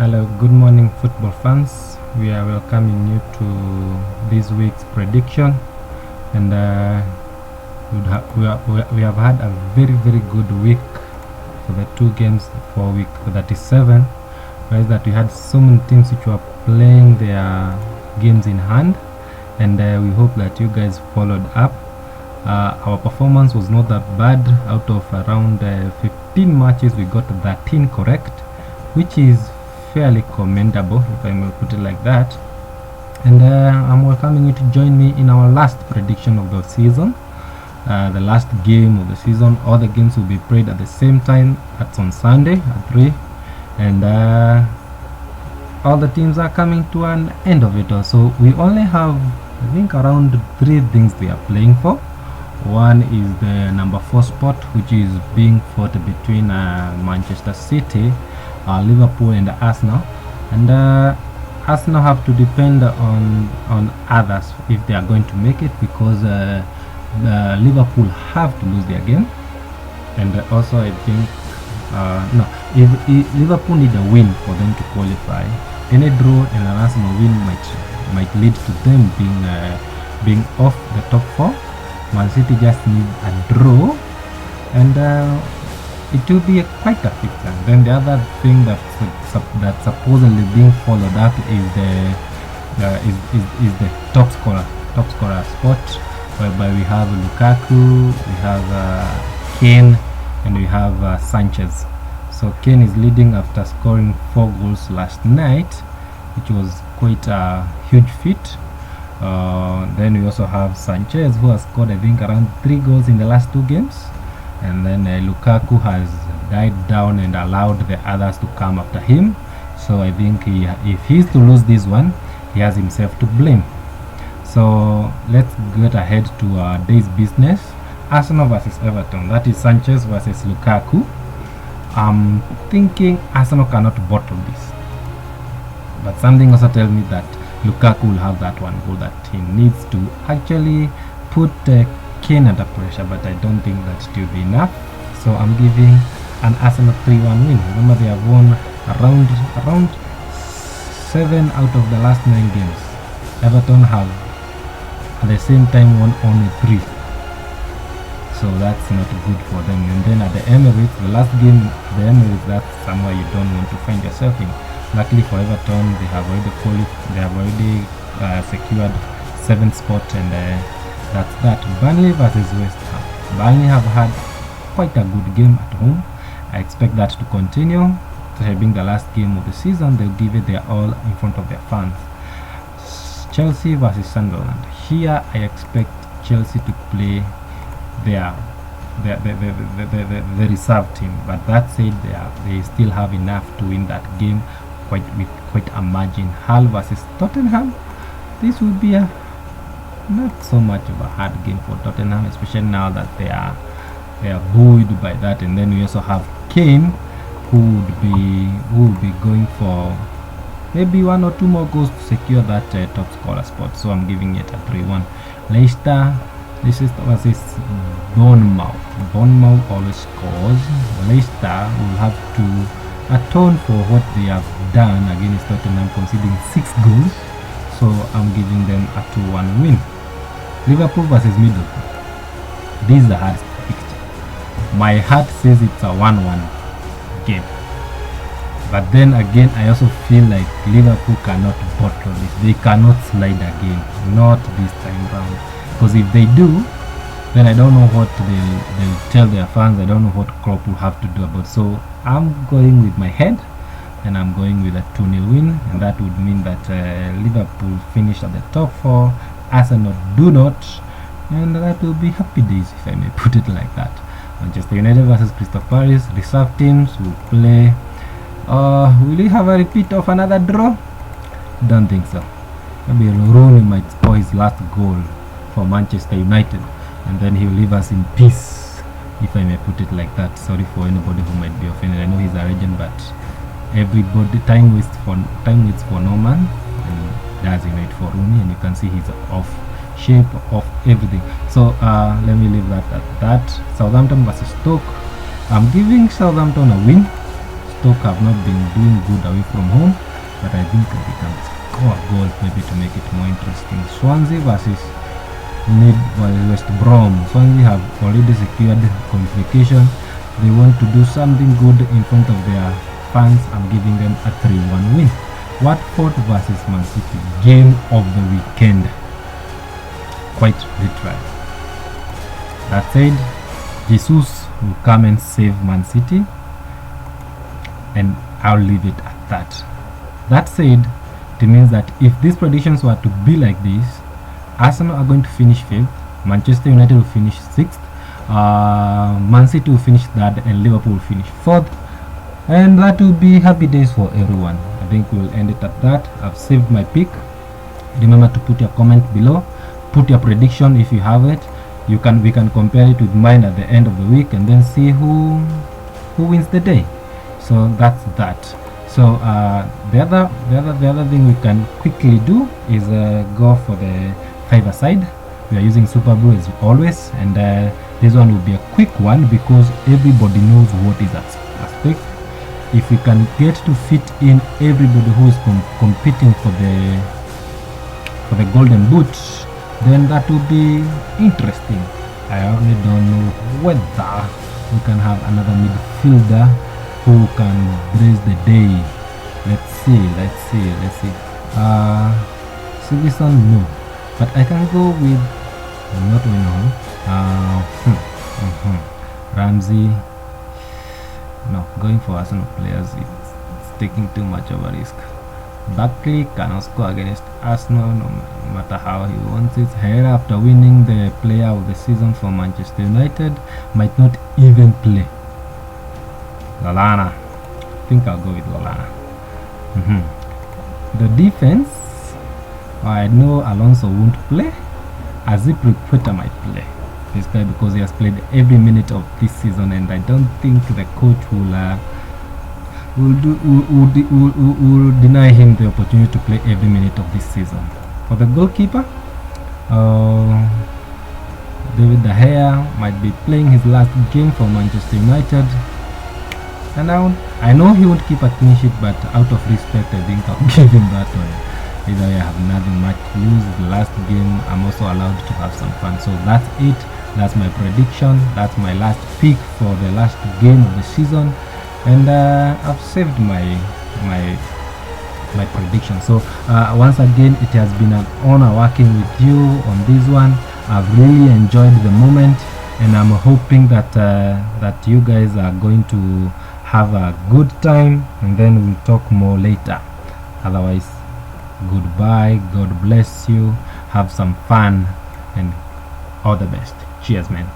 Hello, good morning, football fans. We are welcoming you to this week's prediction, and we have had a very good week for the two games for week 37. Whereas that we had so many teams which were playing their games in hand, and we hope that you guys followed up. Our performance was not that bad. Out of around 15 matches, we got 13 correct, which is fairly commendable, if I may put it like that. And I'm welcoming you to join me in our last prediction of the season, the last game of the season. All the games will be played at the same time. That's on Sunday at 3, and all the teams are coming to an end of it. So we only have, I think, around 3 things they are playing for. One is the number 4 spot, which is being fought between Manchester City, Liverpool and Arsenal, and Arsenal have to depend on others if they are going to make it, because Liverpool have to lose their game, and also I think if Liverpool need a win for them to qualify. Any draw and an Arsenal win might lead to them being off the top 4. Man City just need a draw, and it will be quite a fixture. Then the other thing that's supposedly being followed up is the top scorer spot, whereby we have Lukaku, we have Kane, and we have Sanchez. So Kane is leading after scoring 4 goals last night, which was quite a huge feat. Then we also have Sanchez, who has scored, I think, around 3 goals in the last 2 games. And then Lukaku has died down and allowed the others to come after him. So I think if he's to lose this one, he has himself to blame. So let's get ahead to our day's business. Arsenal versus Everton. That is Sanchez versus Lukaku. I'm thinking Arsenal cannot bottle this, but something also tells me that Lukaku will have that one goal that he needs to actually put Kane under pressure, but I don't think that will be enough. So I'm giving an Arsenal 3-1 win. Remember, they have won around 7 out of the last 9 games. Everton have at the same time won only 3, so that's not good for them. And then at the Emirates, the last game at the Emirates, that's somewhere you don't want to find yourself in. Luckily for Everton, they have already secured 7th spot, and that's that. Burnley versus West Ham. Burnley have had quite a good game at home. I expect that to continue. Being the last game of the season, they'll give it their all in front of their fans. Chelsea versus Sunderland. Here I expect Chelsea to play the reserve team, but that said, they still have enough to win that game with quite a margin. Hull versus Tottenham. This will be not so much of a hard game for Tottenham, especially now that they are buoyed by that. And then we also have Kane, who would be going for maybe 1 or 2 more goals to secure that top scorer spot. So I'm giving it a 3-1. Leicester versus Bournemouth. Bournemouth always scores. Leicester will have to atone for what they have done against Tottenham, conceding 6 goals. So I'm giving them a 2-1 win. Liverpool versus Middlesbrough. This is a hard picture. My heart says it's a 1-1 game, but then again, I also feel like Liverpool cannot bottle this. They cannot slide again, not this time round. Because if they do, then I don't know what they'll tell their fans. I don't know what Klopp will have to do about it. So I'm going with my head, and I'm going with a 2-0 win, and that would mean that Liverpool finish at the top 4, Arsenal do not, and that will be happy days, if I may put it like that. Manchester United versus Crystal Palace. Reserve teams will play. Will we have a repeat of another draw? Don't think so. Maybe Rooney might score his last goal for Manchester United, and then he'll leave us in peace, if I may put it like that. Sorry for anybody who might be offended. I know he's a legend, but everybody time waits for no man, and that's it for Rooney, and you can see he's off shape, of everything. So let me leave that at that. Southampton versus Stoke. I'm giving Southampton a win. Stoke have not been doing good away from home, but I think they can score a goal maybe to make it more interesting. Swansea versus West Brom. Swansea have already secured qualification. They want to do something good in front of their fans. I'm giving them a 3-1 win. Watford versus Man City, game of the weekend. Quite literal. That said, Jesus will come and save Man City, and I'll leave it at that. That said, it means that if these predictions were to be like this, Arsenal are going to finish 5th, Manchester United will finish 6th, Man City will finish 3rd, and Liverpool will finish 4th, and that will be happy days for everyone. I think we'll end it at that. I've saved my pick. Remember to put your comment below, put your prediction if you have it. We can compare it with mine at the end of the week and then see who wins the day. So that's that. So the other thing we can quickly do is go for the 5-a-side. We are using Super Brew as always, and this one will be a quick one because everybody knows what is at stake. If we can get to fit in everybody who is competing for the golden boot, then that will be interesting. I only don't know whether we can have another midfielder who can brace the day. Let's see. Silverson, no, but I can go with not Ramsey. No, going for Arsenal players, it's taking too much of a risk. Barkley cannot score against Arsenal no matter how he wants it. Here, after winning the player of the season for Manchester United, might not even play. Lallana, I think I'll go with Lallana. The defense, I know Alonso won't play. Azpilicueta might play. This guy, because he has played every minute of this season, and I don't think the coach will deny him the opportunity to play every minute of this season. For the goalkeeper, David De Gea might be playing his last game for Manchester United, and I know he won't keep a clean sheet, but out of respect, I think I'll give him that one. Either I have nothing much to lose. The last game, I'm also allowed to have some fun. So that's it. That's my prediction. That's my last pick for the last game of the season, and I've saved my prediction. So once again, it has been an honor working with you on this one. I've really enjoyed the moment, and I'm hoping that that you guys are going to have a good time, and then we'll talk more later. Otherwise, goodbye, God bless you, have some fun, and all the best. Cheers, man.